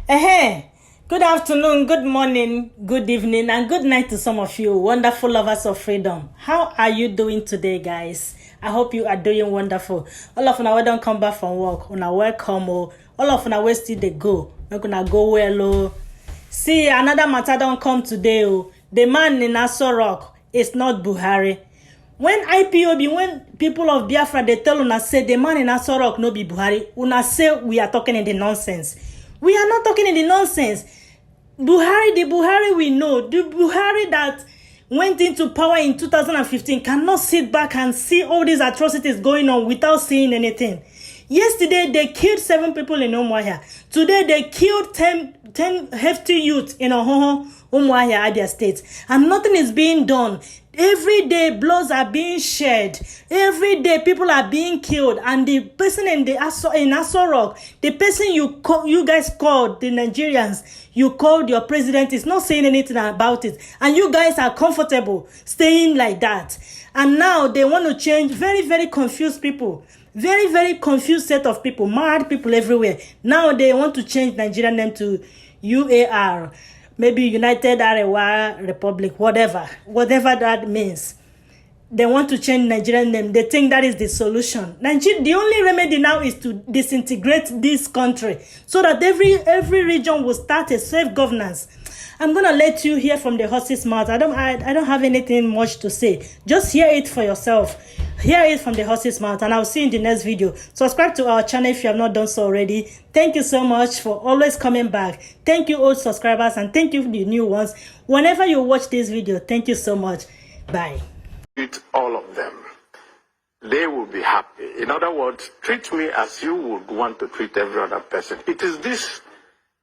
Hey, good afternoon, good morning, good evening, and good night to some of you wonderful lovers of freedom. How are you doing today, guys? I hope you are doing wonderful. All of you don't come back from work, una welcome. All of you where still they go, make una go well. See, another matter don't come today. The man in Aso Rock is not Buhari. When IPOB, when people of Biafra, they tell una say the man in Aso Rock no be Buhari, una say we are talking in the nonsense. We are not talking in the nonsense. Buhari, the Buhari we know, the Buhari that went into power in 2015 cannot sit back and see all these atrocities going on without seeing anything. Yesterday, they killed 7 people in Umuahia. Today, they killed 10 hefty youths in Umuahia, Abia State. And nothing is being done. Every day, bloods are being shed. Every day, people are being killed. And the person in Aso Rock, the person you guys called, the Nigerians, you called your president, is not saying anything about it. And you guys are comfortable staying like that. And now, they want to change very, very confused people. Very, very confused set of people, mad people everywhere. Now they want to change Nigerian name to UAR, maybe United Arewa Republic, whatever that means. They want to change Nigerian name. They think that is the solution. The only remedy now is to disintegrate this country so that every region will start a self-governance. I'm gonna let you hear from the horse's mouth. I don't have anything much to say. Just hear it for yourself. Hear it from the horse's mouth, and I'll see you in the next video. Subscribe to our channel if you have not done so already. Thank you so much for always coming back. Thank you old subscribers, and thank you the new ones. Whenever you watch this video, thank you so much. Bye. Treat all of them. They will be happy. In other words, treat me as you would want to treat every other person. It is this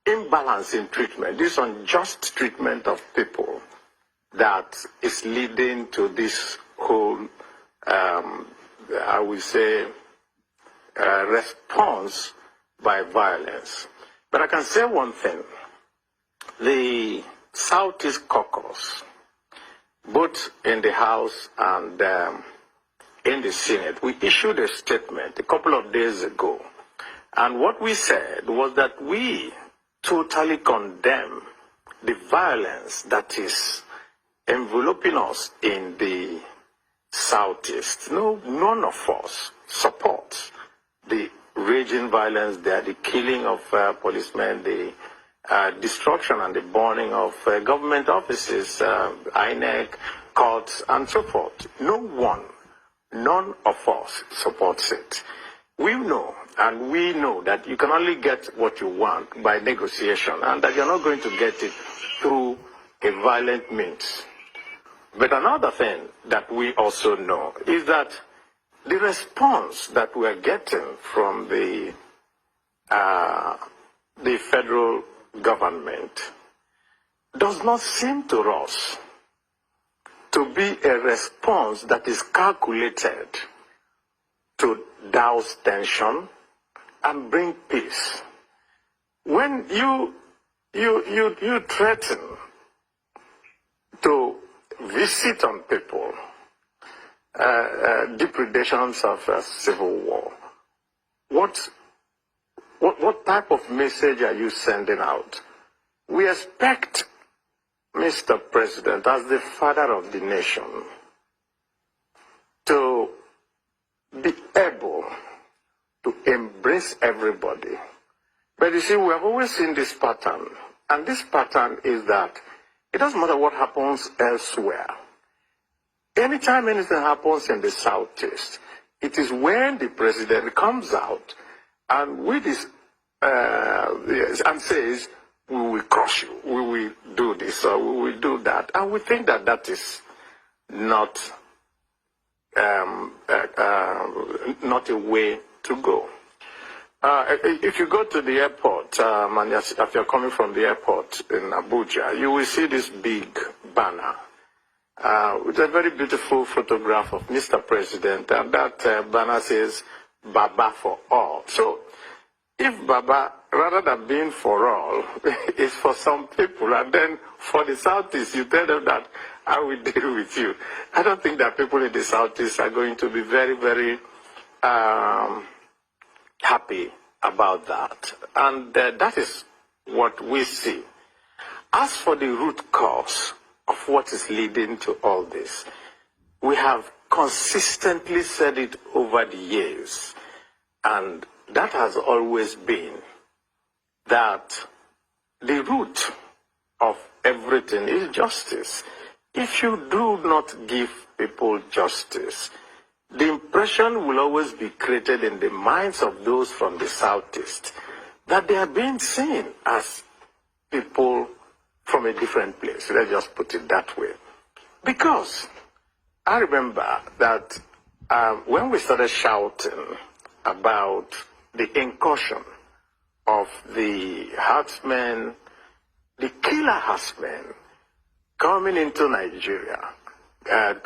imbalance in treatment, this unjust treatment of people that is leading to this whole I would say, response by violence. But I can say one thing. The Southeast Caucus, both in the House and in the Senate, we issued a statement a couple of days ago. And what we said was that we totally condemn the violence that is enveloping us in the Southeast. None of us supports the raging violence there, the killing of policemen, the destruction and the burning of government offices, INEC, courts, and so forth. None of us supports it. We know that you can only get what you want by negotiation, and that you're not going to get it through a violent means. But another thing that we also know is that the response that we are getting from the federal government does not seem to us to be a response that is calculated to douse tension and bring peace. When you threaten to visit on people depredations of civil war, what type of message are you sending out? We expect Mr. President, as the father of the nation, to be able to embrace everybody. But you see, we have always seen this pattern, and this pattern is that it doesn't matter what happens elsewhere. Anytime anything happens in the Southeast, it is when the president comes out and with his and says, "We will crush you, we will do this, or we will do that," and we think that that is not a way to go. If you go to the airport, and if you're coming from the airport in Abuja, you will see this big banner with a very beautiful photograph of Mr. President, and that banner says, "Baba for all." So, if Baba, rather than being for all, is for some people, and then for the Southeast, you tell them that I will deal with you, I don't think that people in the Southeast are going to be very, very happy about that. And that is what we see. As for the root cause of what is leading to all this, we have consistently said it over the years, and that has always been that the root of everything is justice. If you do not give people justice, the impression will always be created in the minds of those from the southeast that they are being seen as people from a different place. Let's just put it that way. Because I remember that when we started shouting about the incursion of the herdsmen, the killer herdsmen coming into Nigeria, and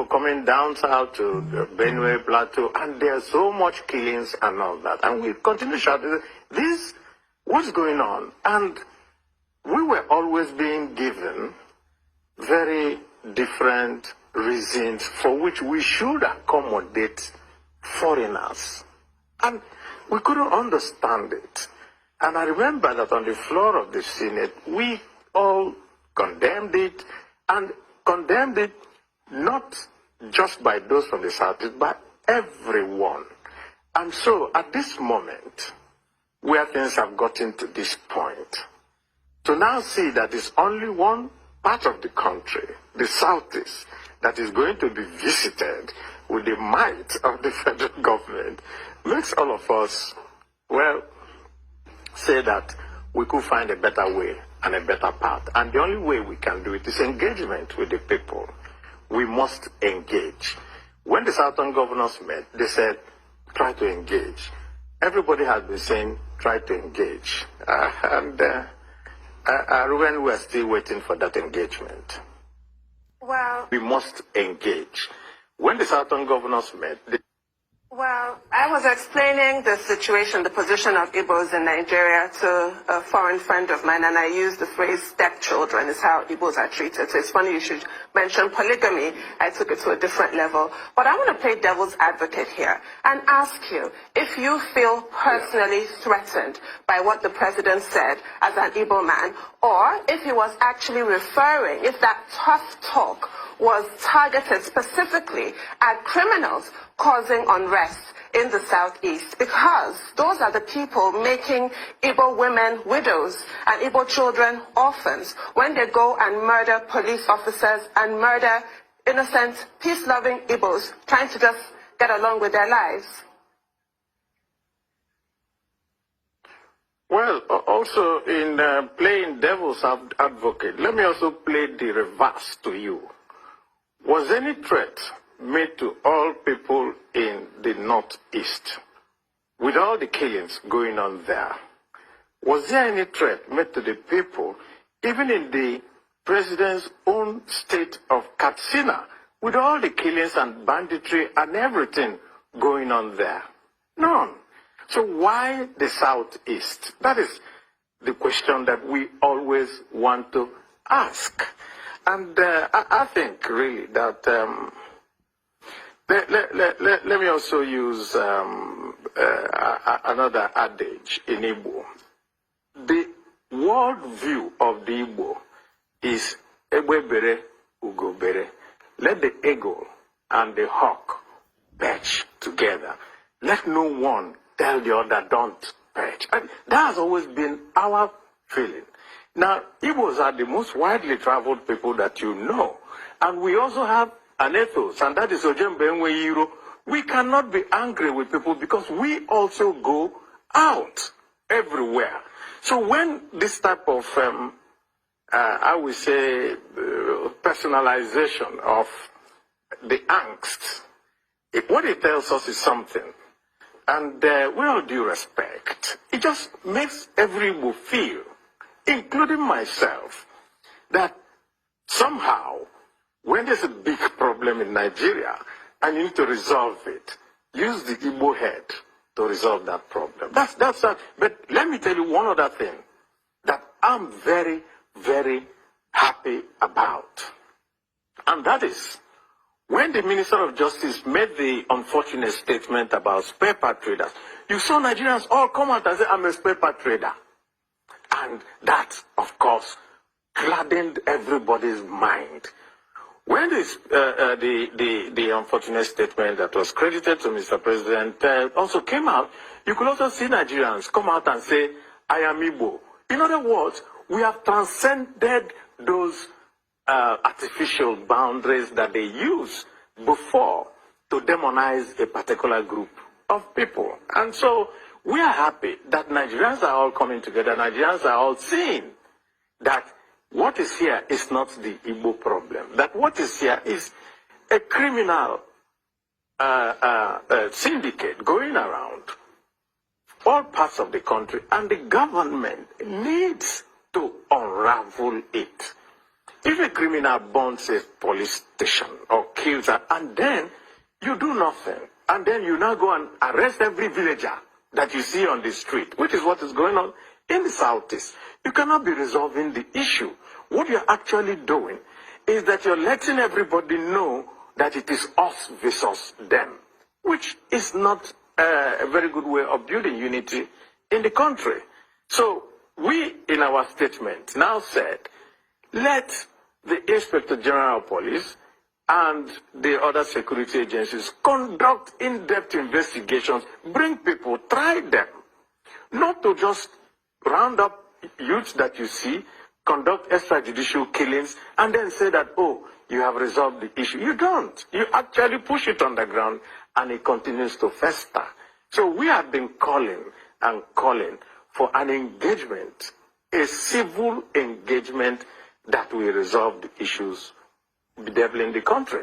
coming down south to the Benue Plateau, and there's so much killings and all that, and we continue shouting, this, what's going on? And we were always being given very different reasons for which we should accommodate foreigners, and we couldn't understand it. And I remember that on the floor of the Senate, we all condemned it, and condemned it not just by those from the southeast, but everyone. And so at this moment, where things have gotten to this point, to now see that it's only one part of the country, the southeast, that is going to be visited with the might of the federal government, makes all of us, well, say that we could find a better way and a better path. And the only way we can do it is engagement with the people. We must engage. When the Southern governors met, they said, try to engage. Everybody has been saying, try to engage. When we're still waiting for that engagement. Well, we must engage. When the Southern governors met, well, I was explaining the situation, the position of Igbos in Nigeria to a foreign friend of mine, and I used the phrase stepchildren is how Igbos are treated. So it's funny you should mention polygamy. I took it to a different level. But I want to play devil's advocate here and ask you if you feel personally threatened by what the president said as an Igbo man, or if he was actually referring, if that tough talk was targeted specifically at criminals causing unrest in the southeast, because those are the people making Igbo women widows and Igbo children orphans when they go and murder police officers and murder innocent, peace-loving Igbos trying to just get along with their lives. Well, also in playing devil's advocate, let me also play the reverse to you. Was any threat made to all people in the Northeast, with all the killings going on there? Was there any threat made to the people, even in the president's own state of Katsina, with all the killings and banditry and everything going on there? None. So why the Southeast? That is the question that we always want to ask. And I think really that let me also use another adage in Igbo. The world view of the Igbo is Egbe bere, Ugo bere. Let the eagle and the hawk perch together. Let no one tell the other don't perch. And that has always been our feeling. Now, Igbos are the most widely traveled people that you know. And we also have an ethos, and that is Ojembe Enwe. We cannot be angry with people because we also go out everywhere. So when this type of, I would say, personalization of the angst, what it tells us is something. And with all due respect, it just makes every Igbo feel, including myself, that somehow, when there's a big problem in Nigeria and you need to resolve it, use the Igbo head to resolve that problem. That's that. But let me tell you one other thing that I'm very, very happy about. And that is, when the Minister of Justice made the unfortunate statement about spare part traders, you saw Nigerians all come out and say, I'm a spare part trader. And that, of course, gladdened everybody's mind. When the unfortunate statement that was credited to Mr. President also came out, you could also see Nigerians come out and say, I am Igbo. In other words, we have transcended those artificial boundaries that they use before to demonize a particular group of people. And so we are happy that Nigerians are all coming together. Nigerians are all seeing that what is here is not the Igbo problem. That what is here is a criminal syndicate going around all parts of the country, and the government needs to unravel it. If a criminal burns a police station or kills her, and then you do nothing, and then you now go and arrest every villager that you see on the street, which is what is going on in the Southeast, you cannot be resolving the issue. What you're actually doing is that you're letting everybody know that it is us versus them, which is not a very good way of building unity in the country. So we, in our statement, now said, let the Inspector General of Police and the other security agencies conduct in-depth investigations, bring people, try them, not to just round up youths that you see, conduct extrajudicial killings, and then say that, oh, you have resolved the issue. You don't. You actually push it on the ground, and it continues to fester. So we have been calling and calling for an engagement, a civil engagement that will resolve the issues bedeviling the country.